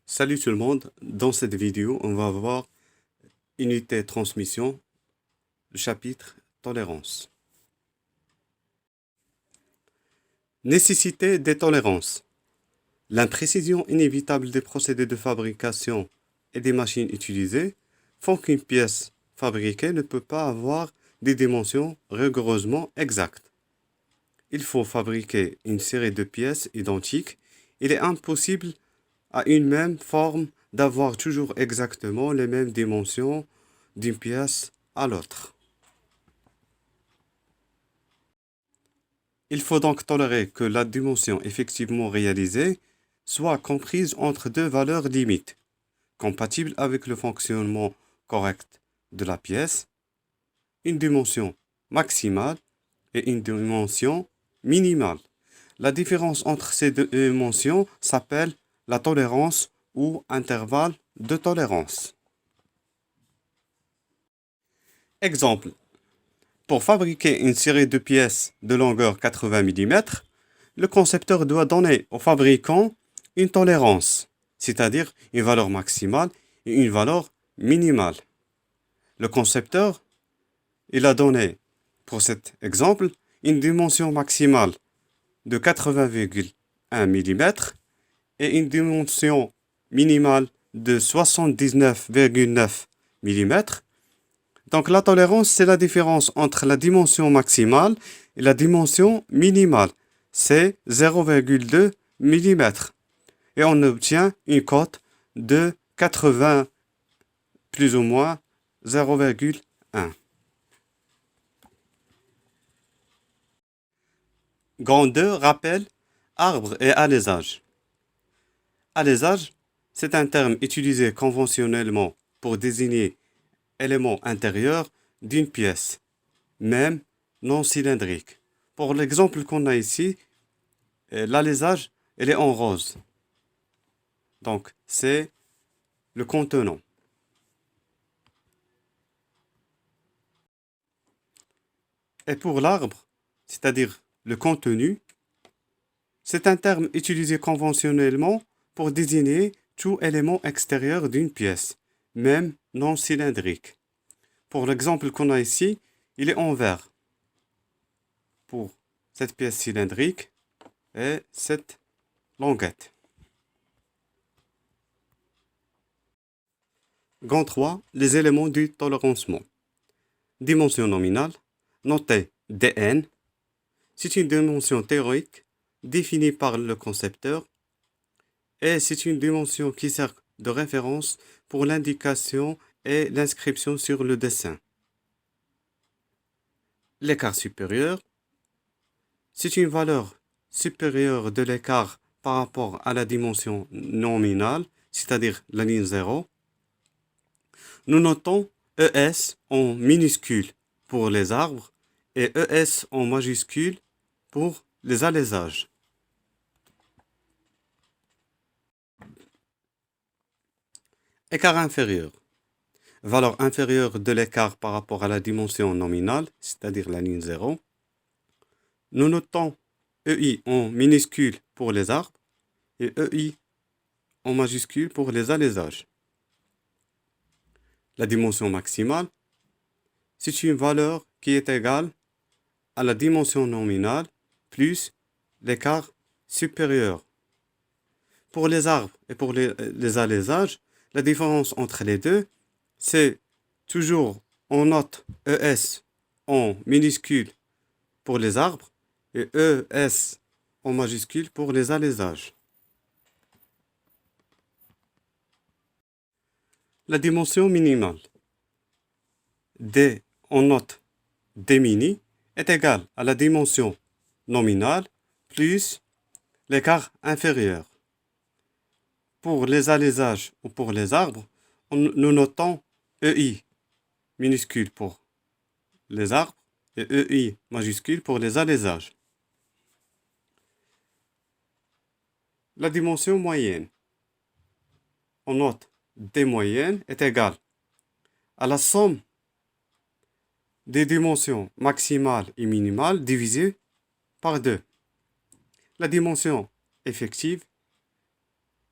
Salut tout le monde, dans cette vidéo, on va voir unité transmission, le chapitre tolérance. Nécessité des tolérances. L'imprécision inévitable des procédés de fabrication et des machines utilisées font qu'une pièce fabriquée ne peut pas avoir des dimensions rigoureusement exactes. Il faut fabriquer une série de pièces identiques. Il est impossible à une même forme d'avoir toujours exactement les mêmes dimensions d'une pièce à l'autre. Il faut donc tolérer que la dimension effectivement réalisée soit comprise entre deux valeurs limites, compatibles avec le fonctionnement correct de la pièce, une dimension maximale et une dimension minimale. La différence entre ces deux dimensions s'appelle la tolérance ou intervalle de tolérance. Exemple. Pour fabriquer une série de pièces de longueur 80 mm, le concepteur doit donner au fabricant une tolérance, c'est-à-dire une valeur maximale et une valeur minimale. Le concepteur, il a donné, pour cet exemple, une dimension maximale de 80,1 mm et une dimension minimale de 79,9 mm. Donc la tolérance, c'est la différence entre la dimension maximale et la dimension minimale. C'est 0,2 mm. Et on obtient une cote de 80 plus ou moins 0,1. Grand 2 rappelle arbre et alésage. Alésage, c'est un terme utilisé conventionnellement pour désigner élément intérieur d'une pièce, même non cylindrique. Pour l'exemple qu'on a ici, l'alésage, elle est en rose. Donc, c'est le contenant. Et pour l'arbre, c'est-à-dire le contenu, c'est un terme utilisé conventionnellement pour désigner tout élément extérieur d'une pièce, même non cylindrique. Pour l'exemple qu'on a ici, il est en vert. Pour cette pièce cylindrique et cette languette. Grand 3, les éléments du tolérancement. Dimension nominale, notée dn, c'est une dimension théorique définie par le concepteur et c'est une dimension qui sert de référence pour l'indication et l'inscription sur le dessin. L'écart supérieur, c'est une valeur supérieure de l'écart par rapport à la dimension nominale, c'est-à-dire la ligne 0. Nous notons ES en minuscule pour les arbres et ES en majuscule pour les alésages. Écart inférieur. Valeur inférieure de l'écart par rapport à la dimension nominale, c'est-à-dire la ligne 0. Nous notons EI en minuscule pour les arbres et EI en majuscule pour les alésages. La dimension maximale, c'est une valeur qui est égale à la dimension nominale plus l'écart supérieur. Pour les arbres et pour les alésages, la différence entre les deux, c'est toujours on note ES en minuscule pour les arbres et ES en majuscule pour les alésages. La dimension minimale. D en note D mini est égale à la dimension nominale plus l'écart inférieur. Pour les alésages ou pour les arbres, nous notons EI minuscule pour les arbres et EI majuscule pour les alésages. La dimension moyenne. On note D moyenne est égale à la somme des dimensions maximales et minimales divisées par 2. La dimension effective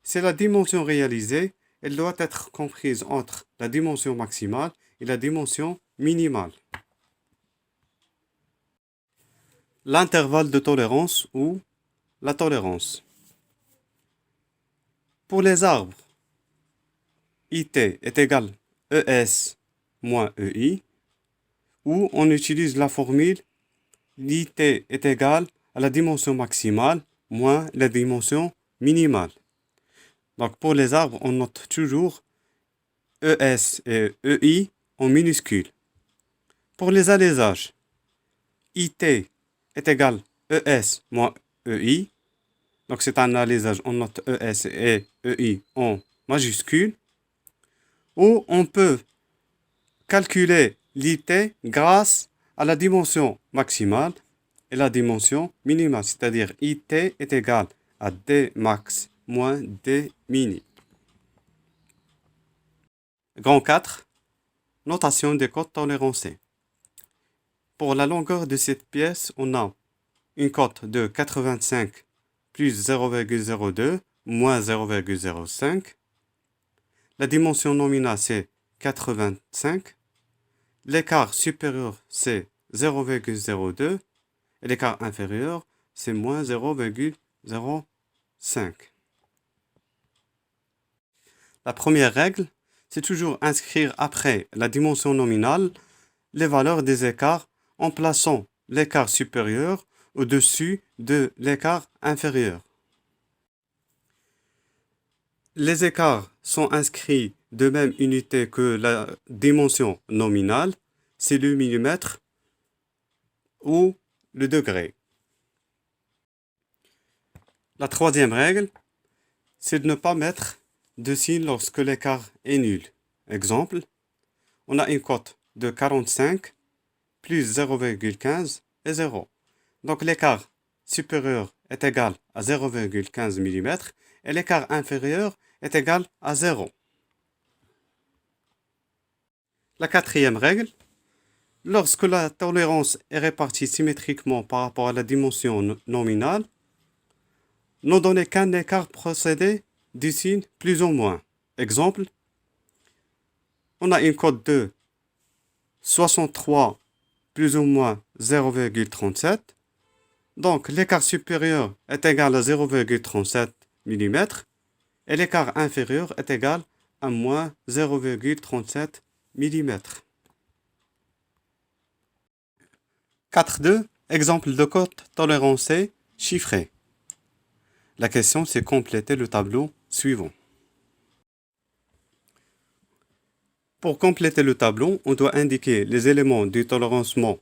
C'est la dimension réalisée. Elle doit être comprise entre la dimension maximale et la dimension minimale. L'intervalle de tolérance ou la tolérance. Pour les arbres, IT est égal ES moins EI, ou on utilise la formule l'IT est égal à la dimension maximale moins la dimension minimale. Donc pour les arbres, on note toujours ES et EI en minuscule. Pour les allésages, IT est égal ES moins EI. Donc c'est un allésage, on note ES et EI en majuscule. Ou on peut calculer l'IT grâce à la dimension maximale et la dimension minimale, c'est-à-dire IT est égal à D max moins D mini. Grand 4, notation des cotes tolérancées. Pour la longueur de cette pièce, on a une cote de 85 plus 0,02 moins 0,05. La dimension nominale, c'est 85. L'écart supérieur, c'est 0,02. Et l'écart inférieur, c'est moins 0,05. La première règle, c'est toujours inscrire après la dimension nominale les valeurs des écarts en plaçant l'écart supérieur au-dessus de l'écart inférieur. Les écarts sont inscrits de même unité que la dimension nominale, c'est le millimètre ou le degré. La troisième règle, c'est de ne pas mettre de signe lorsque l'écart est nul. Exemple, on a une cote de 45 plus 0,15 est 0. Donc l'écart supérieur est égal à 0,15 mm et l'écart inférieur est égal à 0. La quatrième règle, lorsque la tolérance est répartie symétriquement par rapport à la dimension nominale, n'en donnez qu'un écart procédé du signe plus ou moins. Exemple, on a une cote de 63 plus ou moins 0,37. Donc l'écart supérieur est égal à 0,37 mm et l'écart inférieur est égal à moins 0,37 mm. 4.2. Exemple de cote tolérancée chiffrée. La question, c'est compléter le tableau suivant. Pour compléter le tableau, on doit indiquer les éléments du tolérancement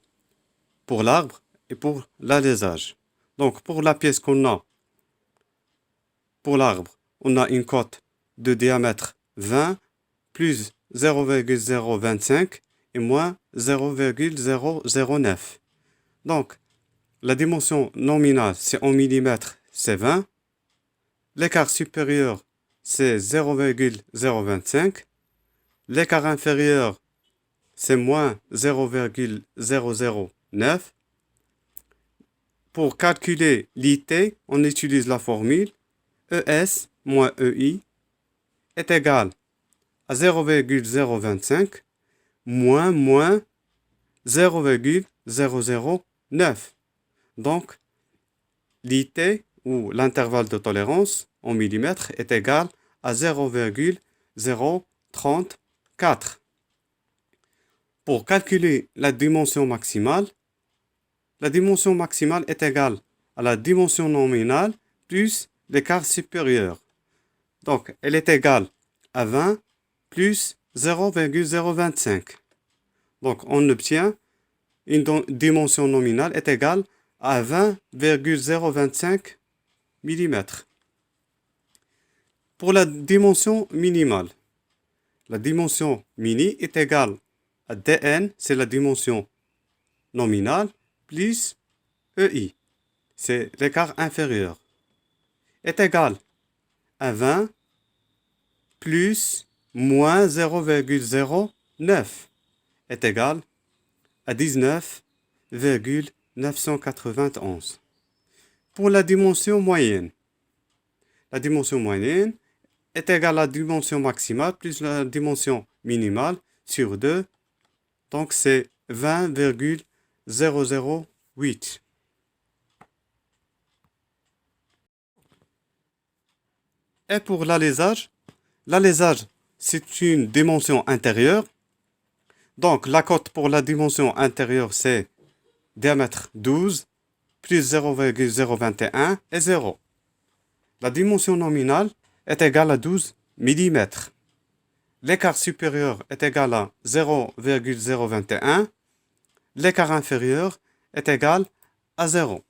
pour l'arbre et pour l'alésage. Donc, pour la pièce qu'on a, pour l'arbre, on a une cote de diamètre 20 plus 0,025 et moins 0,009. Donc, la dimension nominale, c'est en millimètres, c'est 20. L'écart supérieur, c'est 0,025. L'écart inférieur, c'est moins 0,009. Pour calculer l'IT, on utilise la formule ES moins EI est égal à 0,025 moins 0,009. Donc, l'IT ou l'intervalle de tolérance en millimètres est égal à 0,034. Pour calculer la dimension maximale est égale à la dimension nominale plus l'écart supérieur. Donc, elle est égale à 20 plus 0,025. Donc, on obtient une dimension nominale est égale à 20,025 mm. Pour la dimension minimale, la dimension mini est égale à dn, c'est la dimension nominale, plus EI, c'est l'écart inférieur, est égal à 20 plus moins 0,09 est égal à 19,991. Pour la dimension moyenne est égal à la dimension maximale plus la dimension minimale sur 2. Donc, c'est 20,008. Et pour l'alésage, c'est une dimension intérieure. Donc, la cote pour la dimension intérieure, c'est diamètre 12 plus 0,021 et 0. La dimension nominale est égale à 12 mm. L'écart supérieur est égal à 0,021. L'écart inférieur est égal à 0.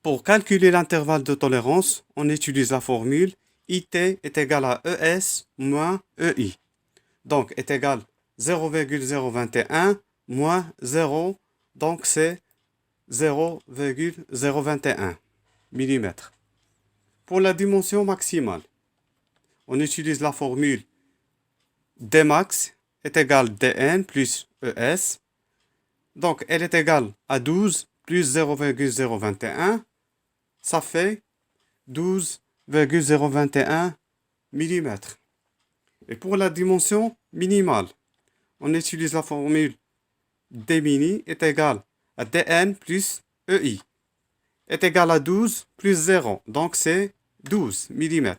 Pour calculer l'intervalle de tolérance, on utilise la formule IT est égal à ES moins EI. Donc, est égal à 0,021 moins 0, donc c'est 0,021 mm. Pour la dimension maximale, on utilise la formule Dmax est égal à Dn plus ES. Donc, elle est égale à 12 plus 0,021. Ça fait 12,021 mm. Et pour la dimension minimale, on utilise la formule Dmini est égal à Dn plus EI. Est égal à 12 plus 0. Donc, c'est 12 mm.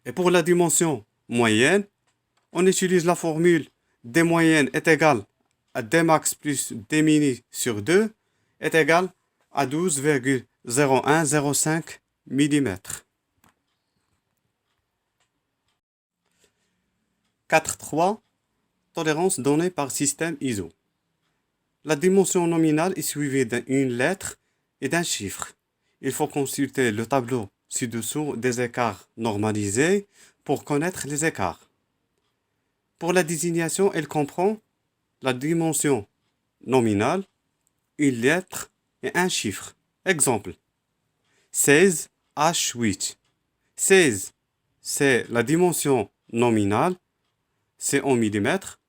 Et pour la dimension moyenne, on utilise la formule D moyenne est égal à D max plus D mini sur 2 est égal à 12,0105 mm. 4.3. Tolérance donnée par système ISO. La dimension nominale est suivie d'une lettre et d'un chiffre. Il faut consulter le tableau ci-dessous des écarts normalisés pour connaître les écarts. Pour la désignation, elle comprend la dimension nominale, une lettre et un chiffre. Exemple, 16 H8. 16, c'est la dimension nominale, c'est en millimètres.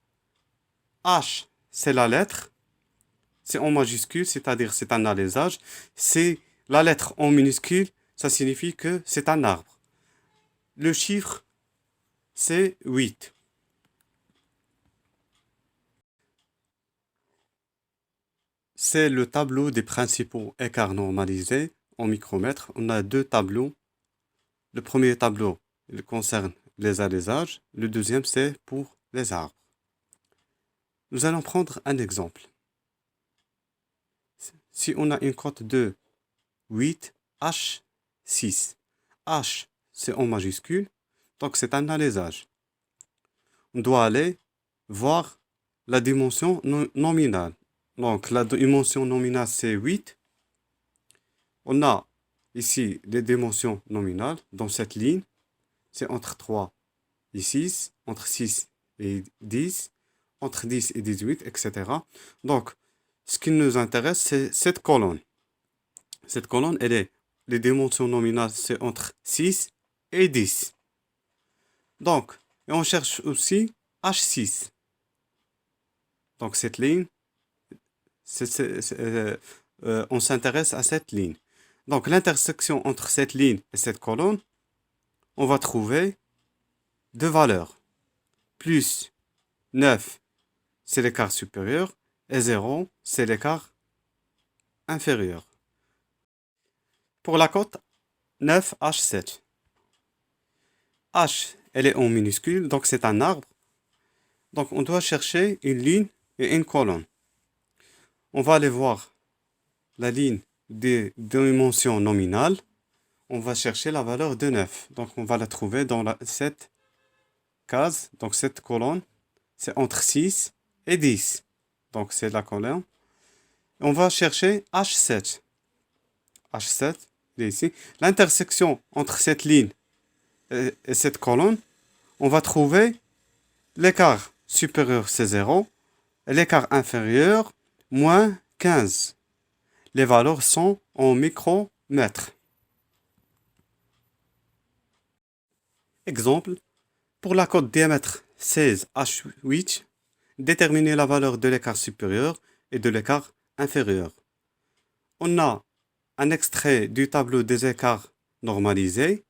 H, c'est la lettre, c'est en majuscule, c'est-à-dire c'est un alésage. C'est la lettre en minuscule, ça signifie que c'est un arbre. Le chiffre, c'est 8. C'est le tableau des principaux écarts normalisés en micromètres. On a deux tableaux. Le premier tableau, il concerne les alésages. Le deuxième, c'est pour les arbres. Nous allons prendre un exemple. Si on a une cote de 8, H6. H, c'est en majuscule, donc c'est un alésage. On doit aller voir la dimension nominale. Donc la dimension nominale, c'est 8. On a ici les dimensions nominales dans cette ligne. C'est entre 3 et 6, entre 6 et 10, entre 10 et 18, etc. Donc, ce qui nous intéresse, c'est cette colonne. Cette colonne, les dimensions nominales, c'est entre 6 et 10. Donc, et on cherche aussi H6. Donc, cette ligne, on s'intéresse à cette ligne. Donc, l'intersection entre cette ligne et cette colonne, on va trouver deux valeurs. Plus 9, c'est l'écart supérieur, et 0, c'est l'écart inférieur. Pour la cote 9H7. H, elle est en minuscule, donc c'est un arbre. Donc, on doit chercher une ligne et une colonne. On va aller voir la ligne des dimensions nominales. On va chercher la valeur de 9. Donc, on va la trouver dans cette case. Donc, cette colonne, c'est entre 6 et 10. Donc, c'est la colonne. On va chercher H7. H7, il est ici. L'intersection entre cette ligne et cette colonne, on va trouver l'écart supérieur, c'est 0. Et l'écart inférieur, moins 15. Les valeurs sont en micromètres. Exemple, pour la cote diamètre 16H8, déterminer la valeur de l'écart supérieur et de l'écart inférieur. On a un extrait du tableau des écarts normalisés.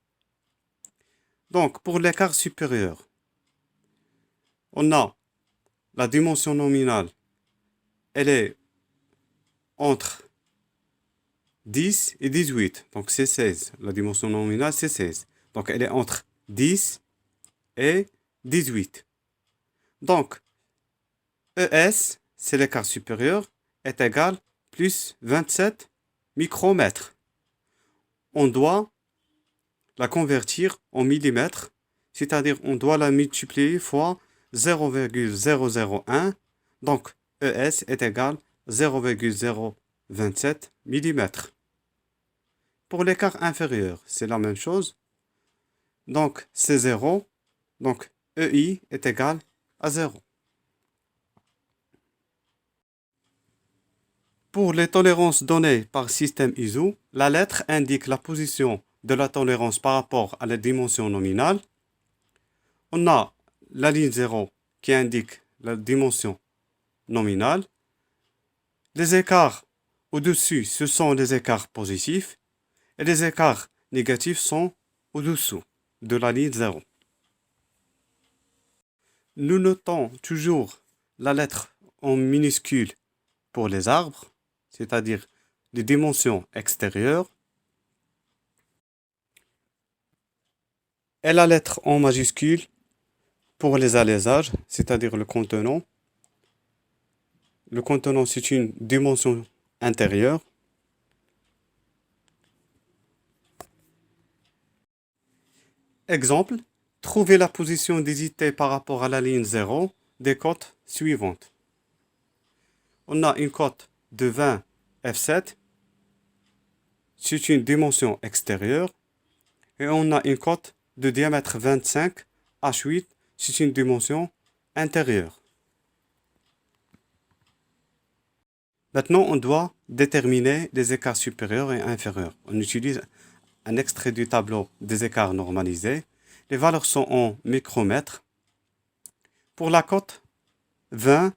Donc, pour l'écart supérieur, on a la dimension nominale, elle est entre 10 et 18. Donc, c'est 16. La dimension nominale, c'est 16. Donc, elle est entre 10 et 18. Donc, ES, c'est l'écart supérieur, est égal plus 27 micromètres. On doit la convertir en millimètres, c'est-à-dire on doit la multiplier fois 0,001. Donc, ES est égal 0,027 millimètres. Pour l'écart inférieur, c'est la même chose. Donc, c'est 0. Donc, EI est égal à 0. Pour les tolérances données par système ISO, la lettre indique la position de la tolérance par rapport à la dimension nominale. On a la ligne 0 qui indique la dimension nominale. Les écarts au-dessus, ce sont les écarts positifs et les écarts négatifs sont au-dessous de la ligne 0. Nous notons toujours la lettre en minuscule pour les arbres, c'est-à-dire les dimensions extérieures, et la lettre en majuscule pour les allésages, c'est-à-dire le contenant. Le contenant, c'est une dimension intérieure. Exemple, trouvez la position des IT par rapport à la ligne 0 des cotes suivantes. On a une cote de 20 F7, c'est une dimension extérieure, et on a une cote de diamètre 25 H8, c'est une dimension intérieure. Maintenant, on doit déterminer les écarts supérieurs et inférieurs. On utilise un extrait du tableau des écarts normalisés. Les valeurs sont en micromètres. Pour la cote 20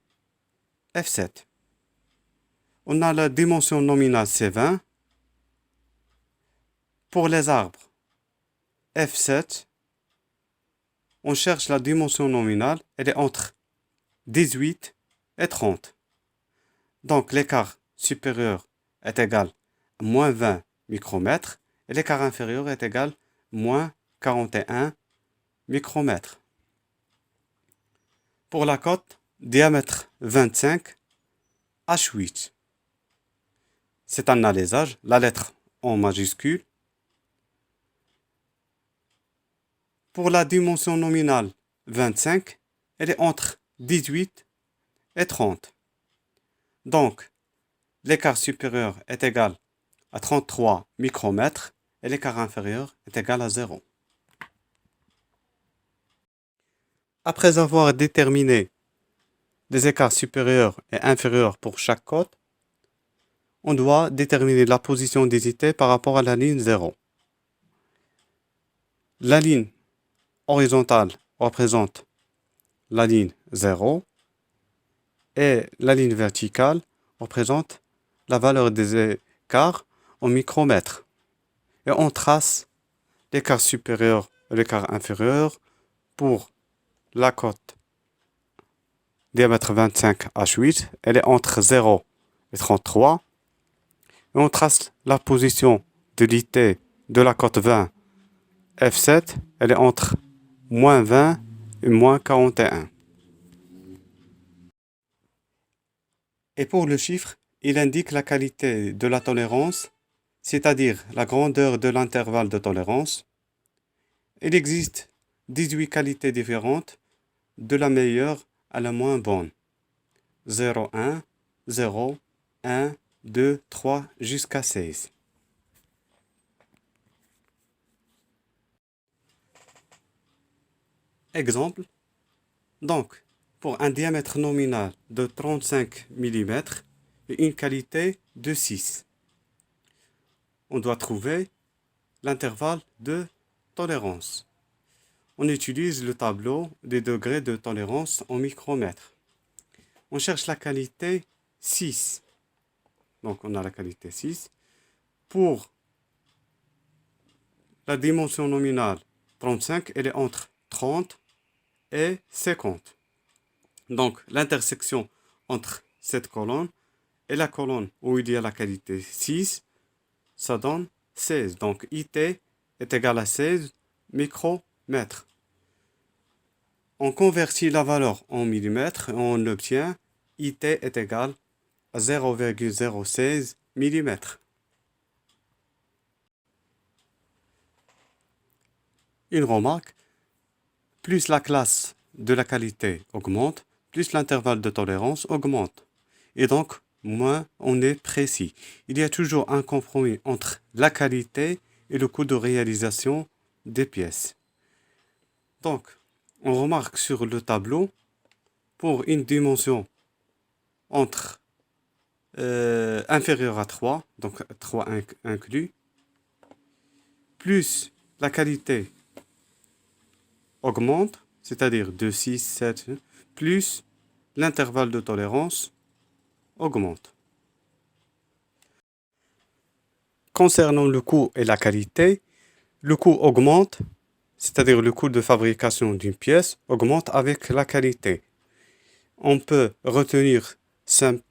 F7, on a la dimension nominale, c'est 20. Pour les arbres F7, on cherche la dimension nominale, elle est entre 18 et 30. Donc l'écart supérieur est égal à moins 20 micromètres et l'écart inférieur est égal à moins 41 micromètres. Pour la cote, diamètre 25 H8. C'est un alésage, la lettre en majuscule. Pour la dimension nominale 25, elle est entre 18 et 30. Donc, l'écart supérieur est égal à 33 micromètres et l'écart inférieur est égal à 0. Après avoir déterminé les écarts supérieurs et inférieurs pour chaque cote, on doit déterminer la position des IT par rapport à la ligne 0. La ligne horizontale représente la ligne 0 et la ligne verticale représente la valeur des écarts en micromètres. Et on trace l'écart supérieur et l'écart inférieur pour la cote diamètre 25 H8. Elle est entre 0 et 33. Et on trace la position de l'IT de la cote 20 F7. Elle est entre moins 20 et moins 41. Et pour le chiffre, il indique la qualité de la tolérance, c'est-à-dire la grandeur de l'intervalle de tolérance. Il existe 18 qualités différentes, de la meilleure à la moins bonne. 0, 1, 0, 1, 2, 3 jusqu'à 16. Exemple. Donc, pour un diamètre nominal de 35 mm et une qualité de 6, on doit trouver l'intervalle de tolérance. On utilise le tableau des degrés de tolérance en micromètres. On cherche la qualité 6. Donc, on a la qualité 6. Pour la dimension nominale 35, elle est entre 30 et 50. Donc, l'intersection entre cette colonne et la colonne où il y a la qualité 6, ça donne 16. Donc, IT est égal à 16 micromètres. On convertit la valeur en millimètres et on obtient IT est égal à 0,016 mm. Une remarque, plus la classe de la qualité augmente, plus l'intervalle de tolérance augmente. Et donc, moins on est précis. Il y a toujours un compromis entre la qualité et le coût de réalisation des pièces. Donc, on remarque sur le tableau, pour une dimension entre inférieure à 3, donc 3 inclus, plus la qualité augmente, c'est-à-dire de 6, 7, plus l'intervalle de tolérance augmente. Concernant le coût et la qualité, le coût augmente, c'est-à-dire le coût de fabrication d'une pièce augmente avec la qualité. On peut retenir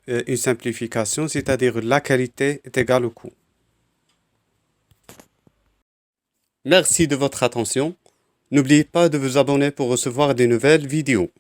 une simplification, c'est-à-dire la qualité est égale au coût. Merci de votre attention. N'oubliez pas de vous abonner pour recevoir des nouvelles vidéos.